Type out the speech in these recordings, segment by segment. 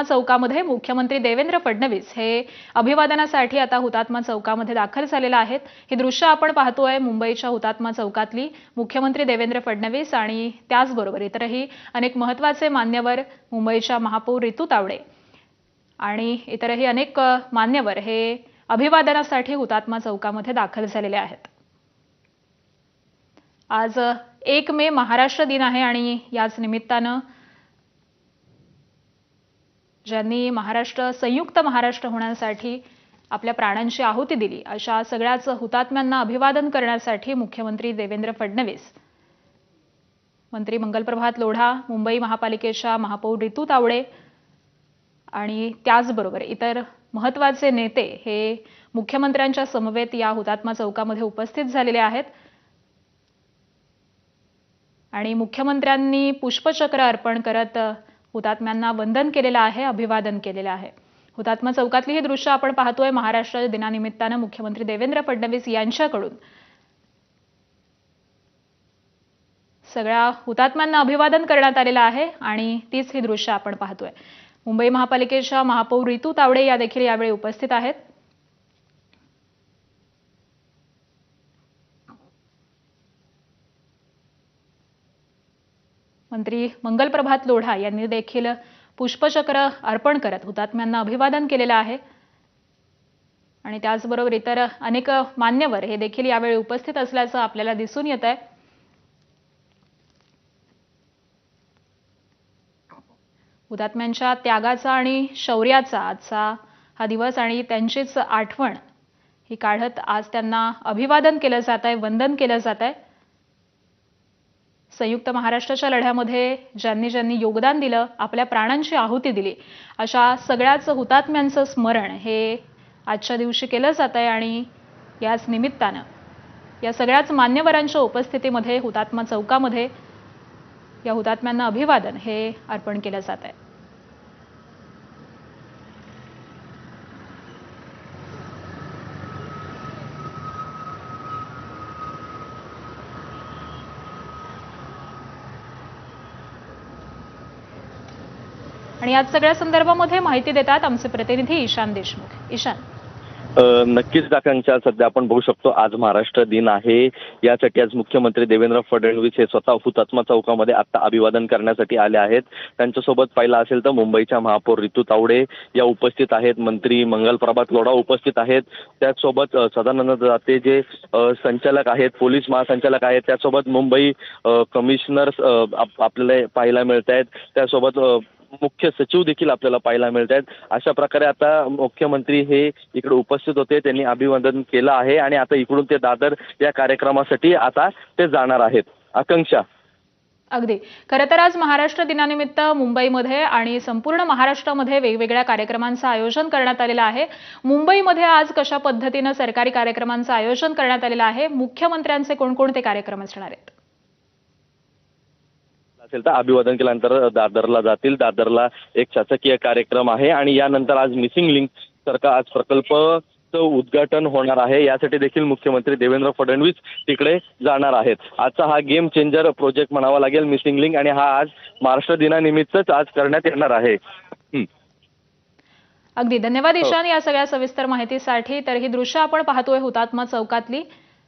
चौकामध्ये मुख्यमंत्री देवेंद्र फडणवीस हे अभिवादनासाठी आता हुतात्मा चौकामध्ये दाखल झालेले आहेत। ही दृश्य आपण पाहतोय मुंबईच्या हुतात्मा चौकातली। मुख्यमंत्री देवेंद्र फडणवीस आणि त्याचबरोबर इतरही अनेक महत्त्वाचे मान्यवर, मुंबईच्या महापौर रितू तावडे आणि इतरही अनेक मान्यवर हे अभिवादनासाठी हुतात्मा चौकामध्ये दाखल झालेले आहेत। आज 1 मे महाराष्ट्र दिन आहे आणि याच निमित्तानं ज्यांनी संयुक्त महाराष्ट्र होण्यासाठी आपल्या प्राणांची आहुती दिली अशा सगळ्याच हुतात्म्यांना अभिवादन करण्यासाठी मुख्यमंत्री देवेंद्र फडणवीस, मंत्री मंगलप्रभात लोढा, मुंबई महापालिकेच्या महापौर रितू तावडे आणि त्याचबरोबर इतर महत्त्वाचे नेते हे मुख्यमंत्र्यांच्या समवेत या हुतात्मा चौकामध्ये उपस्थित झालेले आहेत आणि मुख्यमंत्र्यांनी पुष्पचक्र अर्पण करत हुतात्म्यांना वंदन केलेलं आहे, अभिवादन केलेलं आहे। हुतात्मा चौकातली ही दृश्य आपण पाहतोय। महाराष्ट्र दिनानिमित्तानं मुख्यमंत्री देवेंद्र फडणवीस यांच्याकडून सगळ्या हुतात्म्यांना अभिवादन करण्यात आलेलं आहे आणि तीच ही दृश्य आपण पाहतोय। मुंबई महापालिकेच्या महापौर रितू तावडे या देखील यावेळी उपस्थित आहेत। मंत्री मंगलप्रभात लोढा यांनी देखील पुष्पचक्र अर्पण करत हुतात्म्यांना अभिवादन केलेलं आहे आणि त्याचबरोबर इतर अनेक मान्यवर हे देखील यावेळी उपस्थित असल्याचं आपल्याला दिसून येत आहे। हुतात्म्यांच्या त्यागाचा आणि शौर्याचा आजचा हा दिवस आणि त्यांचीच आठवण ही काढत आज त्यांना अभिवादन केलं जात आहे, वंदन केलं जात आहे। संयुक्त महाराष्ट्राच्या लढ्यामध्ये ज्यांनी ज्यांनी योगदान दिलं, आपल्या प्राणांची आहुती दिली अशा सगळ्याच हुतात्म्यांचं स्मरण हे आजच्या दिवशी केलं जात आहे आणि याच निमित्तानं या सगळ्याच मान्यवरांच्या उपस्थितीमध्ये हुतात्मा चौकामध्ये या हुतात्म्यांना अभिवादन हे अर्पण केलं जात आहे। आणि या सगळ्या संदर्भामध्ये माहिती देतात आमचे प्रतिनिधी ईशान देशमुख। ईशान, नक्कीच आकांक्षा, सध्या आपण बघू शकतो आज महाराष्ट्र दिन आहे। यासाठी आज मुख्यमंत्री देवेंद्र फडणवीस हे स्वतः हुतात्मा चौकामध्ये आता अभिवादन करण्यासाठी आले आहेत। त्यांच्यासोबत पाहिलं असेल तर मुंबईच्या महापौर रितू तावडे या उपस्थित आहेत, मंत्री मंगलप्रभात लोढा उपस्थित आहेत, त्याचसोबत सदानंद दाते जे संचालक आहेत, पोलीस महासंचालक आहेत, त्यासोबत मुंबई कमिशनर्स आपल्याला पाहायला मिळत आहेत, त्यासोबत मुख्य सचिव देखील आपल्याला पाहायला मिळत आहेत। अशा प्रकारे आता मुख्यमंत्री हे इकडे उपस्थित होते, त्यांनी अभिवादन केलं आहे आणि आता इकडून ते दादर या कार्यक्रमासाठी आता ते जाणार आहेत। आकांक्षा, अगदी खरं तर आज महाराष्ट्र दिनानिमित्त मुंबईमध्ये आणि संपूर्ण महाराष्ट्रामध्ये वेगवेगळ्या कार्यक्रमांचं आयोजन करण्यात आलेलं आहे। मुंबईमध्ये आज कशा पद्धतीनं सरकारी कार्यक्रमांचं आयोजन करण्यात आलेलं आहे, मुख्यमंत्र्यांचे कोणकोणते कार्यक्रम असणार आहेत? असेल तर अभिवादन केल्यानंतर दादरला जातील। दादरला एक शासकीय कार्यक्रम आहे आणि यानंतर आज मिसिंग लिंक सारखा आज प्रकल्पचं उद्घाटन होणार आहे। यासाठी देखील मुख्यमंत्री देवेंद्र फडणवीस तिकडे जाणार आहेत। आजचा हा गेम चेंजर प्रोजेक्ट म्हणावा लागेल मिसिंग लिंक आणि हा आज महाराष्ट्र दिनानिमित्तच आज करण्यात येणार आहे। अगदी धन्यवाद ईशान या सगळ्या सविस्तर माहितीसाठी। तर ही दृश्य आपण पाहतोय हुतात्मा चौकातली।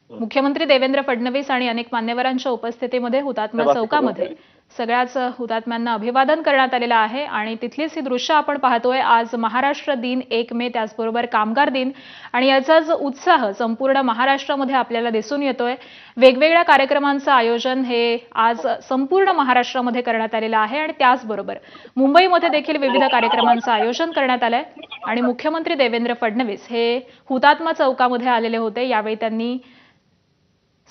मुख्यमंत्री देवेंद्र फडणवीस आणि अनेक मान्यवरांच्या उपस्थितीमध्ये हुतात्मा चौकामध्ये सगळ्याच हुतात्म्यांना अभिवादन करण्यात आलेलं आहे आणि तिथलीच ही दृश्य आपण पाहतोय। आज महाराष्ट्र दिन 1 मे, त्याचबरोबर कामगार दिन आणि याचाच उत्साह संपूर्ण महाराष्ट्रामध्ये आपल्याला दिसून येतोय। वेगवेगळ्या कार्यक्रमांचं आयोजन हे आज संपूर्ण महाराष्ट्रामध्ये करण्यात आलेलं आहे आणि त्याचबरोबर मुंबईमध्ये देखील विविध कार्यक्रमांचं आयोजन करण्यात आलंय आणि मुख्यमंत्री देवेंद्र फडणवीस हे हुतात्मा चौकामध्ये आलेले होते। यावेळी त्यांनी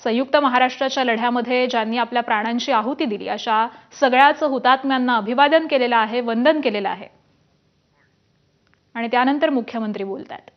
संयुक्त महाराष्ट्राच्या लढ्यामध्ये ज्यांनी आपल्या प्राणांची आहुती दिली अशा सगळ्याच हुतात्म्यांना अभिवादन केलेलं आहे, वंदन केलेलं आहे आणि त्यानंतर मुख्यमंत्री बोलतात।